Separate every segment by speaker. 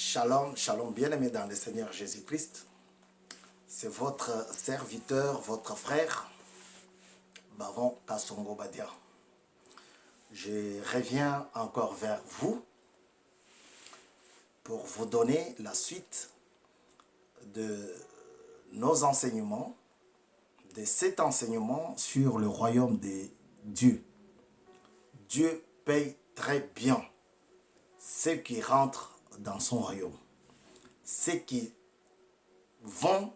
Speaker 1: Shalom, shalom, bien-aimés dans le Seigneur Jésus-Christ. C'est votre serviteur, votre frère, Bavon Kasongo Badia. Je reviens encore vers vous pour vous donner la suite de nos enseignements, de cet enseignement sur le royaume de Dieu. Dieu paye très bien ceux qui rentrent dans son royaume. Ceux qui vont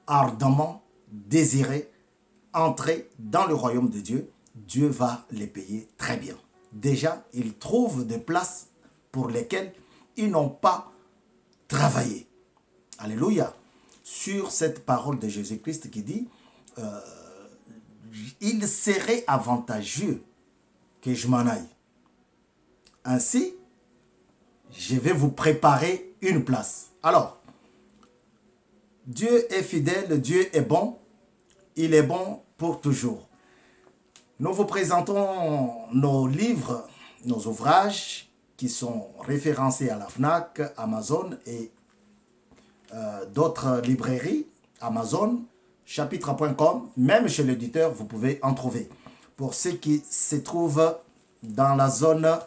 Speaker 1: ardemment désirer entrer dans le royaume de Dieu, Dieu va les payer très bien. Déjà, ils trouvent des places pour lesquelles ils n'ont pas travaillé. Alléluia. Sur cette parole de Jésus-Christ qui dit, il serait avantageux que je m'en aille. Ainsi, je vais vous préparer une place. Alors, Dieu est fidèle, Dieu est bon, il est bon pour toujours. Nous vous présentons nos livres, nos ouvrages qui sont référencés à la FNAC, Amazon et d'autres librairies, Amazon, chapitre.com, même chez l'éditeur, vous pouvez en trouver. Pour ceux qui se trouvent dans la zone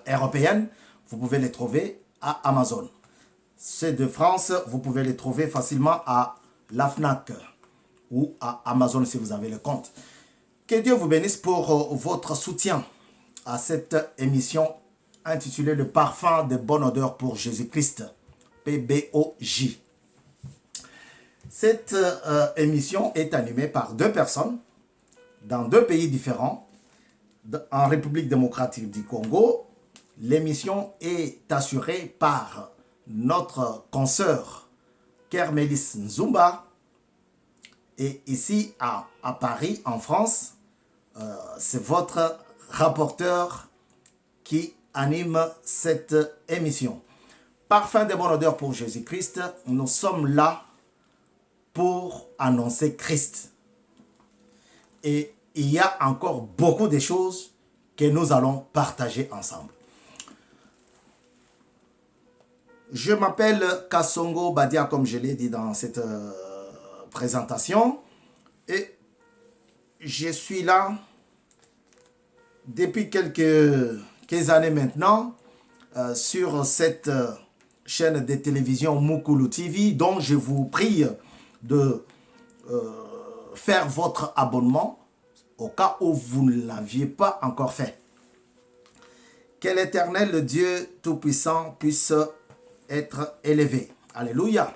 Speaker 1: européenne, vous pouvez les trouver à Amazon. Ceux de France, vous pouvez les trouver facilement à la FNAC ou à Amazon si vous avez le compte. Que Dieu vous bénisse pour votre soutien à cette émission intitulée Le parfum de bonne odeur pour Jésus-Christ, PBOJ. Cette émission est animée par deux personnes dans deux pays différents. En République démocratique du Congo, l'émission est assurée par notre consoeur Kermélis Nzumba. Et ici à Paris, en France, c'est votre rapporteur qui anime cette émission. Parfum de bonne odeur pour Jésus-Christ, nous sommes là pour annoncer Christ. Et il y a encore beaucoup de choses que nous allons partager ensemble. Je m'appelle Kasongo Badia, comme je l'ai dit dans cette présentation. Et je suis là depuis quelques années maintenant sur cette chaîne de télévision Mukulu TV, dont je vous prie de faire votre abonnement au cas où vous ne l'aviez pas encore fait. Que l'Éternel Dieu Tout-Puissant puisse être élevé. Alléluia.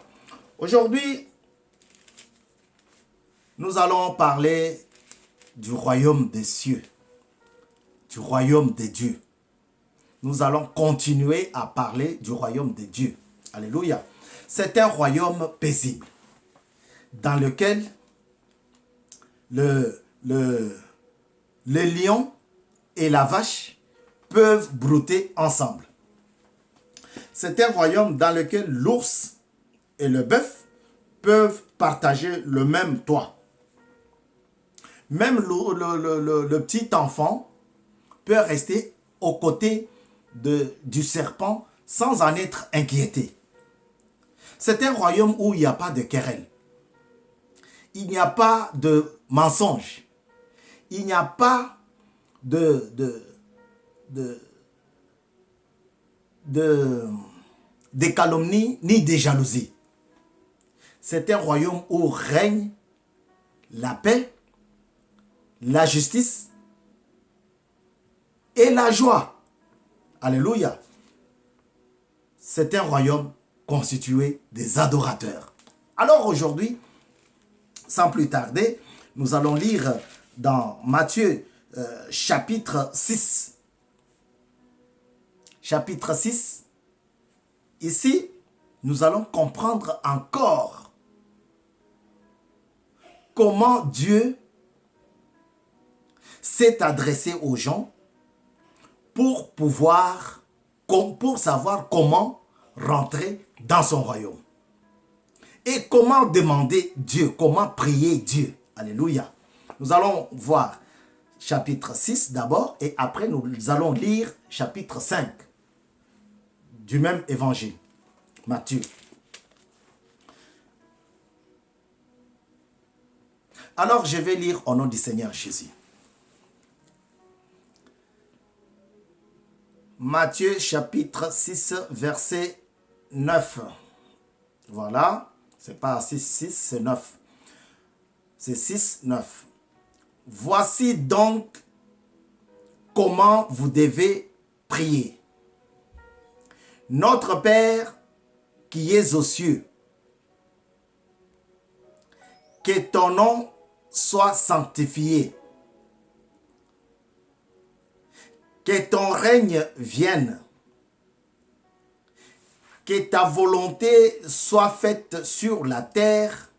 Speaker 1: Aujourd'hui, nous allons parler du royaume des cieux, du royaume de Dieu. Nous allons continuer à parler du royaume de Dieu. Alléluia. C'est un royaume paisible dans lequel le lion et la vache peuvent brouter ensemble. C'est un royaume dans lequel l'ours et le bœuf peuvent partager le même toit. Même le petit enfant peut rester aux côtés du serpent sans en être inquiété. C'est un royaume où il n'y a pas de querelle. Il n'y a pas de mensonge. Il n'y a pas de calomnie ni de jalousie. C'est un royaume où règne la paix, la justice et la joie. Alléluia. C'est un royaume constitué des adorateurs. Alors aujourd'hui, sans plus tarder, nous allons lire dans Matthieu chapitre 6. Chapitre 6. Ici, nous allons comprendre encore comment Dieu s'est adressé aux gens pour savoir comment rentrer dans son royaume. Et comment demander Dieu, comment prier Dieu. Alléluia. Nous allons voir chapitre 6 d'abord et après nous allons lire chapitre 5. du même évangile. Matthieu. Alors je vais lire au nom du Seigneur Jésus. Matthieu chapitre 6, verset 9. Voilà, c'est pas 6, 6, c'est 9. C'est 6, 9. Voici donc comment vous devez prier. Notre Père qui es aux cieux, que ton nom soit sanctifié, que ton règne vienne, que ta volonté soit faite sur la terre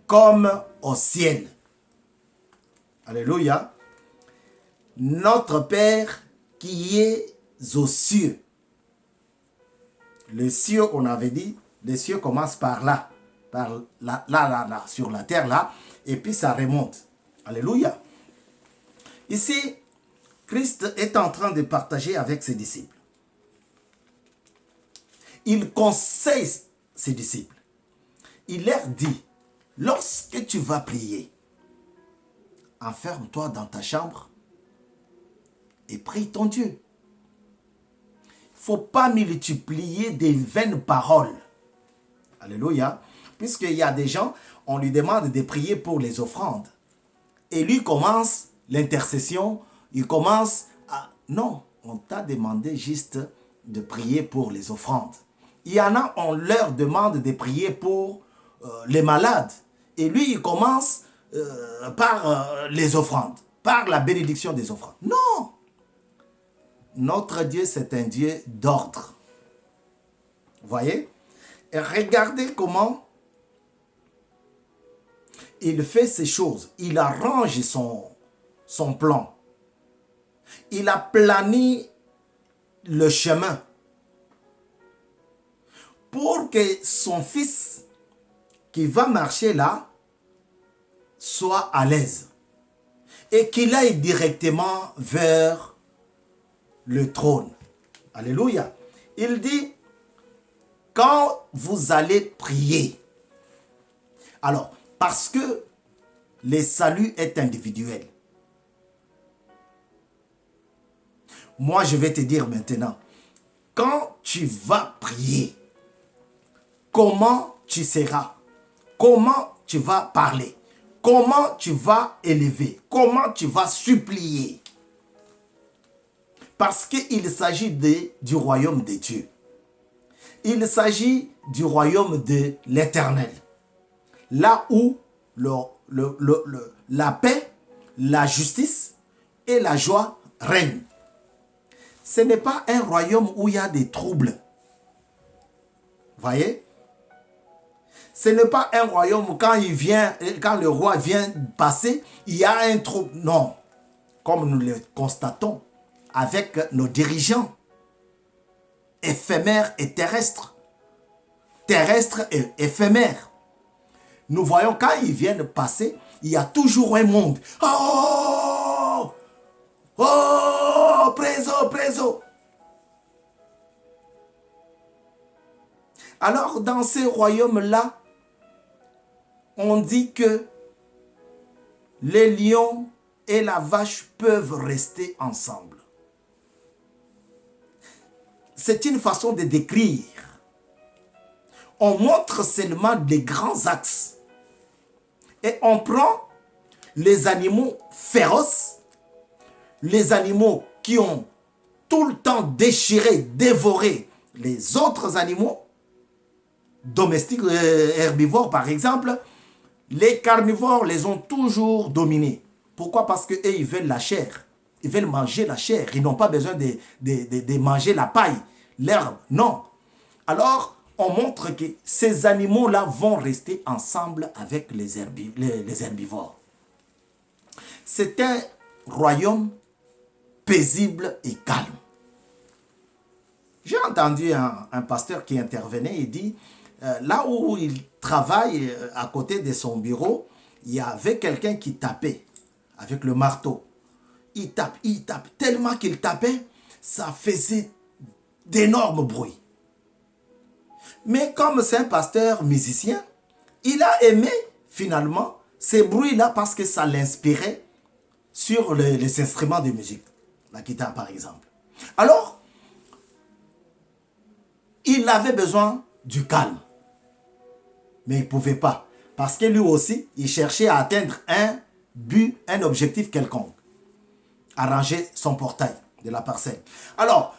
Speaker 1: comme au ciel. Alléluia. Notre Père qui est aux cieux. Les cieux, on avait dit, les cieux commencent par là, là, sur la terre là, et puis ça remonte. Alléluia. Ici, Christ est en train de partager avec ses disciples. Il conseille ses disciples. Il leur dit, lorsque tu vas prier, enferme-toi dans ta chambre et prie ton Dieu. Il ne faut pas multiplier des vaines paroles. Alléluia. Puisqu'il y a des gens, on lui demande de prier pour les offrandes. Et lui commence l'intercession, il commence à... Non, on t'a demandé juste de prier pour les offrandes. Il y en a, on leur demande de prier pour les malades. Et lui, il commence par les offrandes, par la bénédiction des offrandes. Non! Notre Dieu, c'est un Dieu d'ordre. Vous voyez? Et regardez comment il fait ces choses. Il arrange son plan. Il a plané le chemin pour que son fils qui va marcher là soit à l'aise et qu'il aille directement vers le trône. Alléluia. Il dit, quand vous allez prier, alors, parce que le salut est individuel. Moi, je vais te dire maintenant, quand tu vas prier, comment tu seras? Comment tu vas parler? Comment tu vas élever? Comment tu vas supplier? Parce qu'il s'agit du royaume de Dieu. Il s'agit du royaume de l'Éternel. Là où la paix, la justice et la joie règnent. Ce n'est pas un royaume où il y a des troubles. Voyez? Ce n'est pas un royaume où quand le roi vient passer, il y a un trouble. Non. Comme nous le constatons avec nos dirigeants éphémères et terrestres. Terrestres et éphémères. Nous voyons quand ils viennent passer, il y a toujours un monde. Oh! Oh! Preso, preso! Alors, dans ces royaumes-là, on dit que les lions et la vache peuvent rester ensemble. C'est une façon de décrire. On montre seulement les grands axes. Et on prend les animaux féroces, les animaux qui ont tout le temps déchiré, dévoré les autres animaux, domestiques, herbivores par exemple. Les carnivores les ont toujours dominés. Pourquoi? Parce qu'eux, ils veulent la chair. Ils veulent manger la chair. Ils n'ont pas besoin de manger la paille, l'herbe. Non. Alors, on montre que ces animaux-là vont rester ensemble avec les herbivores. C'est un royaume paisible et calme. J'ai entendu un pasteur qui intervenait et dit, là où il travaille, à côté de son bureau, il y avait quelqu'un qui tapait avec le marteau. Il tape, tellement qu'il tapait, ça faisait d'énormes bruits. Mais comme c'est un pasteur musicien, il a aimé finalement ces bruits-là parce que ça l'inspirait sur les instruments de musique. La guitare par exemple. Alors, il avait besoin du calme. Mais il ne pouvait pas. Parce que lui aussi, il cherchait à atteindre un but, un objectif quelconque. Arranger son portail de la parcelle. Alors,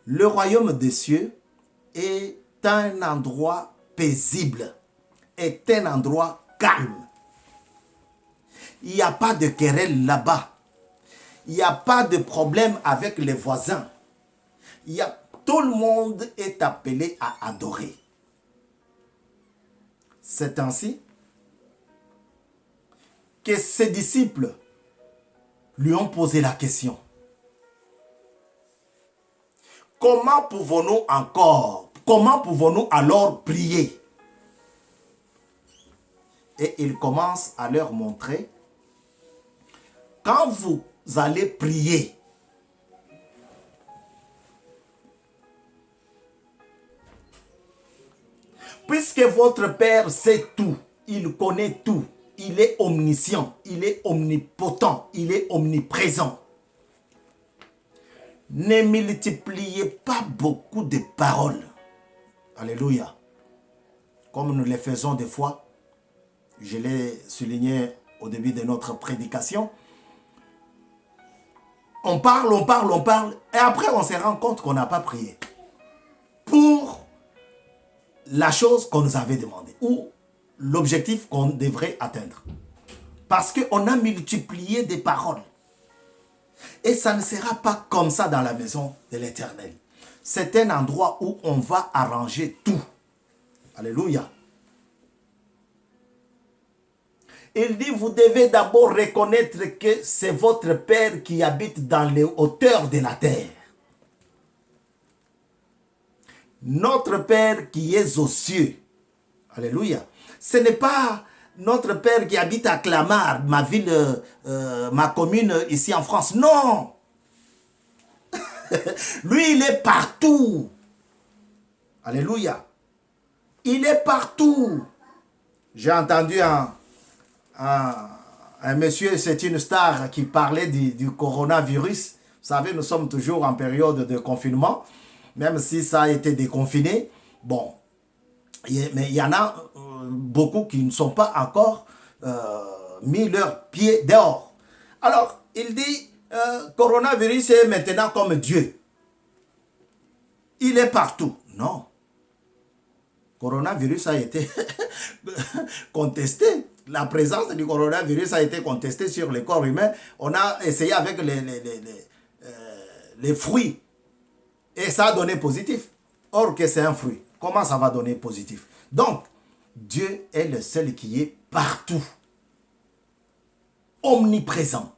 Speaker 1: le royaume des cieux est un endroit paisible, est un endroit calme. Il n'y a pas de querelle là-bas. Il n'y a pas de problème avec les voisins. Tout le monde est appelé à adorer. C'est ainsi que ses disciples lui ont posé la question. Comment pouvons-nous alors prier? Et il commence à leur montrer, quand vous allez prier, puisque votre Père sait tout, il connaît tout, il est omniscient, il est omnipotent, il est omniprésent. Ne multipliez pas beaucoup de paroles. Alléluia. Comme nous le faisons des fois, je l'ai souligné au début de notre prédication. On parle, et après on se rend compte qu'on n'a pas prié pour la chose qu'on nous avait demandé ou l'objectif qu'on devrait atteindre. Parce qu'on a multiplié des paroles. Et ça ne sera pas comme ça dans la maison de l'Éternel. C'est un endroit où on va arranger tout. Alléluia. Il dit, vous devez d'abord reconnaître que c'est votre Père qui habite dans les hauteurs de la terre. Notre Père qui est aux cieux. Alléluia. Ce n'est pas notre Père qui habite à Clamart, ma ville, ma commune ici en France. Non. Lui, il est partout. Alléluia. Il est partout. J'ai entendu un monsieur, c'est une star qui parlait du coronavirus. Vous savez, nous sommes toujours en période de confinement, même si ça a été déconfiné. Bon, mais il y en a beaucoup qui ne sont pas encore mis leurs pieds dehors. Alors, il dit, coronavirus est maintenant comme Dieu. Il est partout. Non. Coronavirus a été contesté. La présence du coronavirus a été contestée sur le corps humain. On a essayé avec les fruits. Et ça a donné positif. Or que c'est un fruit. Comment ça va donner positif? Donc, Dieu est le seul qui est partout. Omniprésent.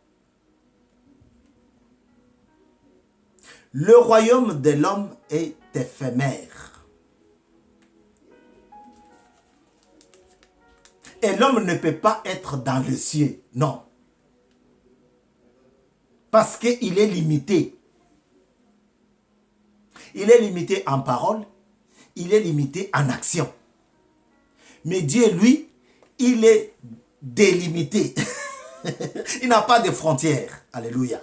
Speaker 1: Le royaume de l'homme est éphémère. Et l'homme ne peut pas être dans le ciel. Non. Parce qu'il est limité. Il est limité en parole. Il est limité en action. Mais Dieu, lui, il est délimité. Il n'a pas de frontières. Alléluia.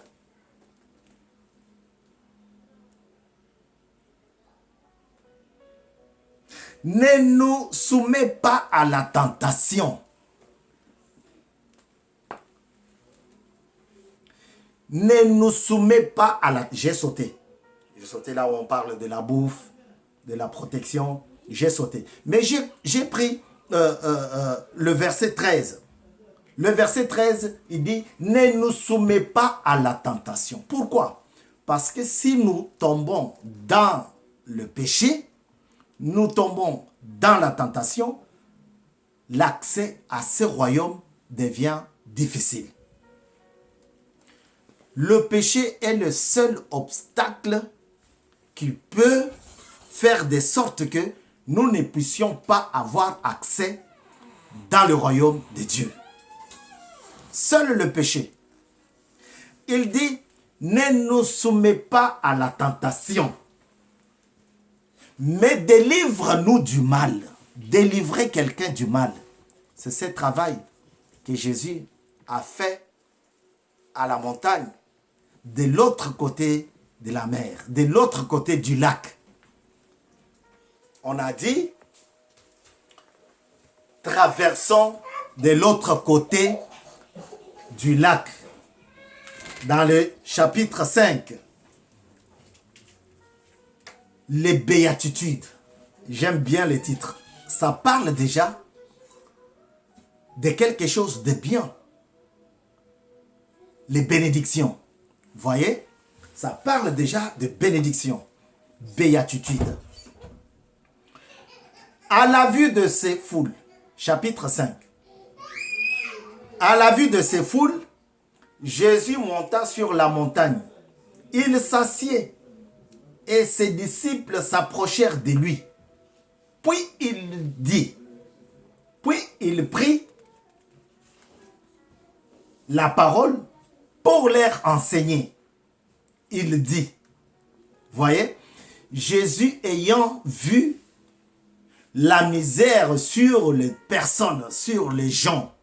Speaker 1: Ne nous soumets pas à la tentation. Ne nous soumets pas à la... J'ai sauté. J'ai sauté là où on parle de la bouffe, de la protection. J'ai sauté. Mais j'ai pris le verset 13. Le verset 13, il dit, ne nous soumets pas à la tentation. Pourquoi? Parce que si nous tombons dans le péché, nous tombons dans la tentation, l'accès à ce royaume devient difficile. Le péché est le seul obstacle qui peut faire de sorte que nous ne puissions pas avoir accès dans le royaume de Dieu. Seul le péché. Il dit, ne nous soumets pas à la tentation, Mais délivre-nous du mal. Délivrer quelqu'un du mal. C'est ce travail que Jésus a fait à la montagne, de l'autre côté de la mer, de l'autre côté du lac. On a dit, traversons de l'autre côté du lac. Dans le chapitre 5, les béatitudes. J'aime bien le titre. Ça parle déjà de quelque chose de bien. Les bénédictions. Voyez? Ça parle déjà de bénédictions. Béatitudes. À la vue de ces foules, chapitre 5. À la vue de ces foules, Jésus monta sur la montagne. Il s'assied et ses disciples s'approchèrent de lui. Puis il dit, puis il prit la parole pour leur enseigner. Il dit, voyez, Jésus ayant vu la misère sur les personnes, sur les gens,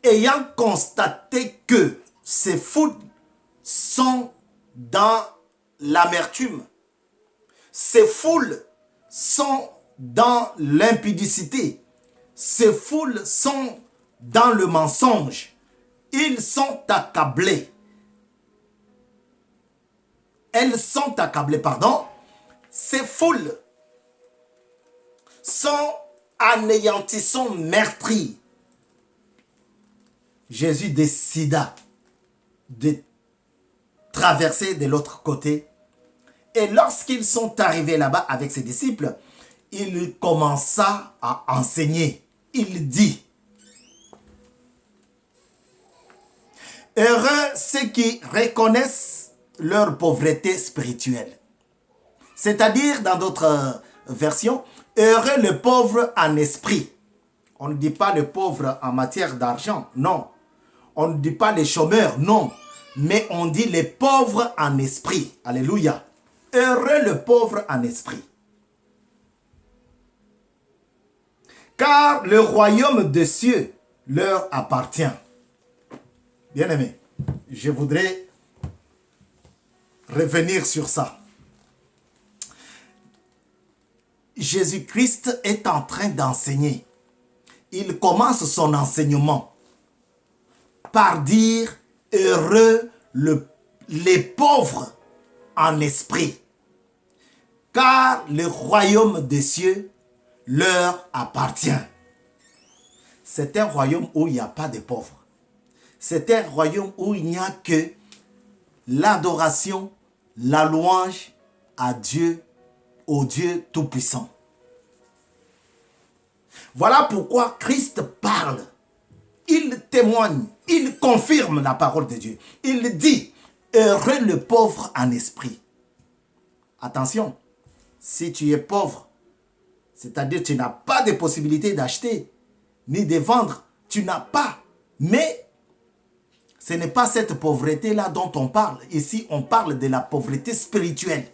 Speaker 1: ayant constaté que ces foules sont dans l'amertume, ces foules sont dans l'impudicité, ces foules sont dans le mensonge, ils sont accablés. Elles sont accablées, pardon. Ces foules sont anéantissant, meurtries. Jésus décida de traverser de l'autre côté. Et lorsqu'ils sont arrivés là-bas avec ses disciples, il commença à enseigner. Il dit, heureux ceux qui reconnaissent leur pauvreté spirituelle. C'est-à-dire, dans d'autres versions, heureux le pauvre en esprit. On ne dit pas le pauvre en matière d'argent, non. On ne dit pas les chômeurs, non. Mais on dit les pauvres en esprit. Alléluia. Heureux le pauvre en esprit. Car le royaume des cieux leur appartient. Bien-aimés, je voudrais revenir sur ça. Jésus-Christ est en train d'enseigner. Il commence son enseignement par dire heureux les pauvres en esprit, car le royaume des cieux leur appartient. C'est un royaume où il n'y a pas de pauvres. C'est un royaume où il n'y a que l'adoration, la louange à Dieu, au Dieu Tout-Puissant. Voilà pourquoi Christ parle. Il témoigne, il confirme la parole de Dieu. Il dit, heureux le pauvre en esprit. Attention, si tu es pauvre, c'est-à-dire tu n'as pas de possibilité d'acheter, ni de vendre, tu n'as pas. Mais ce n'est pas cette pauvreté-là dont on parle. Ici, on parle de la pauvreté spirituelle.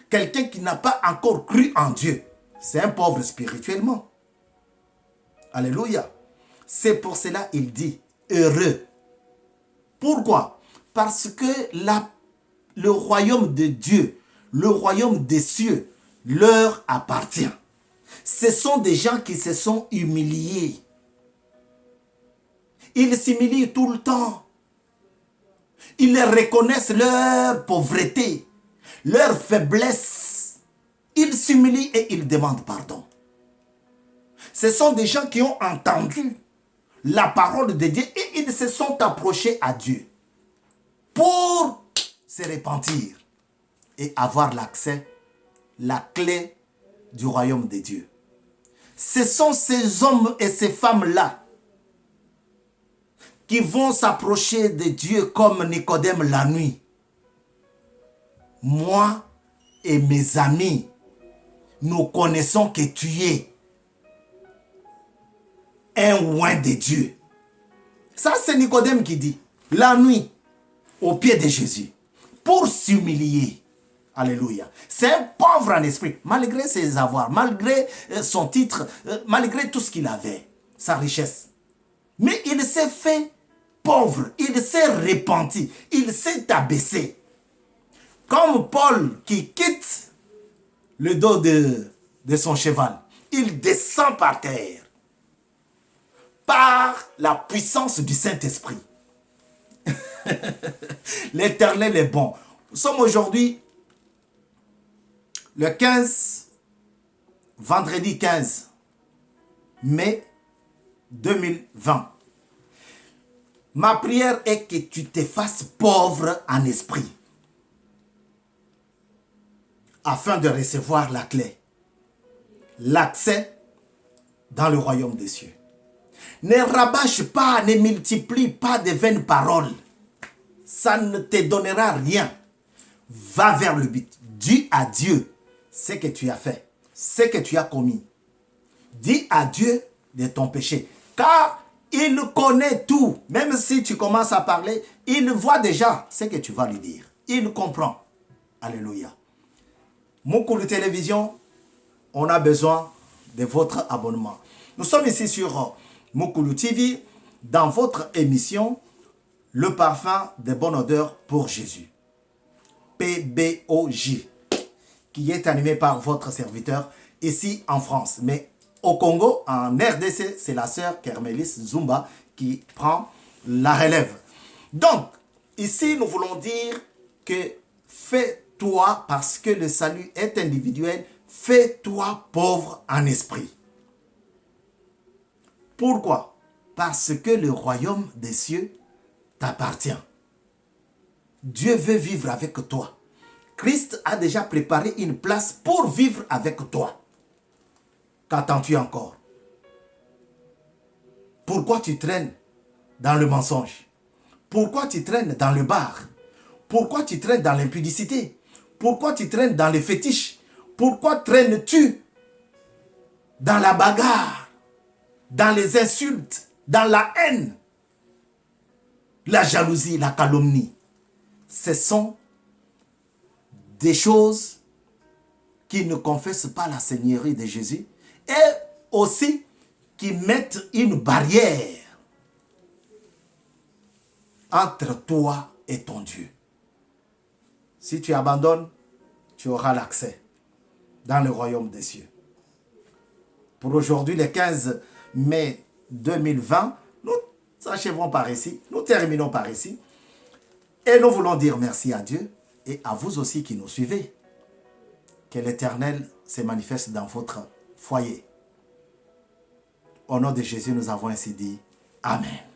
Speaker 1: Quelqu'un qui n'a pas encore cru en Dieu, c'est un pauvre spirituellement. Alléluia. C'est pour cela qu'il dit heureux. Pourquoi? Parce que le royaume de Dieu, le royaume des cieux, leur appartient. Ce sont des gens qui se sont humiliés. Ils s'humilient tout le temps. Ils reconnaissent leur pauvreté, leur faiblesse. Ils s'humilient et ils demandent pardon. Ce sont des gens qui ont entendu la parole de Dieu et ils se sont approchés à Dieu pour se repentir et avoir l'accès, la clé du royaume de Dieu. Ce sont ces hommes et ces femmes-là qui vont s'approcher de Dieu comme Nicodème la nuit. Moi et mes amis, nous connaissons que tu es un oint de Dieu. Ça, c'est Nicodème qui dit, la nuit, au pied de Jésus. pour s'humilier. Alléluia. C'est un pauvre en esprit, malgré ses avoirs, malgré son titre, malgré tout ce qu'il avait, sa richesse. Mais il s'est fait pauvre, il s'est repenti, il s'est abaissé. Comme Paul qui quitte le dos de son cheval, il descend par terre par la puissance du Saint-Esprit. L'Éternel est bon. Nous sommes aujourd'hui le 15, vendredi 15 mai 2020. Ma prière est que tu te fasses pauvre en esprit afin de recevoir la clé, l'accès dans le royaume des cieux. Ne rabâche pas, ne multiplie pas de vaines paroles. Ça ne te donnera rien. Va vers le but. Dis à Dieu ce que tu as fait, ce que tu as commis. Dis à Dieu de ton péché. Car il connaît tout. Même si tu commences à parler, il voit déjà ce que tu vas lui dire. Il comprend. Alléluia. Mukulu Télévision, on a besoin de votre abonnement. Nous sommes ici sur Mukulu TV, dans votre émission, Le parfum de bonne odeur pour Jésus. PBOJ, qui est animé par votre serviteur ici en France. Mais au Congo, en RDC, c'est la sœur Kermélis Zumba qui prend la relève. Donc, ici, nous voulons dire que fais-toi, parce que le salut est individuel, fais-toi pauvre en esprit. Pourquoi? Parce que le royaume des cieux t'appartient. Dieu veut vivre avec toi. Christ a déjà préparé une place pour vivre avec toi. Qu'attends-tu encore? Pourquoi tu traînes dans le mensonge? Pourquoi tu traînes dans le bar? Pourquoi tu traînes dans l'impudicité? Pourquoi tu traînes dans les fétiches? Pourquoi traînes-tu dans la bagarre, dans les insultes, dans la haine, la jalousie, la calomnie? Ce sont des choses qui ne confessent pas la Seigneurie de Jésus et aussi qui mettent une barrière entre toi et ton Dieu. Si tu abandonnes, tu auras l'accès dans le royaume des cieux. Pour aujourd'hui, le 15 mai 2020, nous achevons par ici, nous terminons par ici. Et nous voulons dire merci à Dieu et à vous aussi qui nous suivez. Que l'Éternel se manifeste dans votre foyer. Au nom de Jésus, nous avons ainsi dit Amen.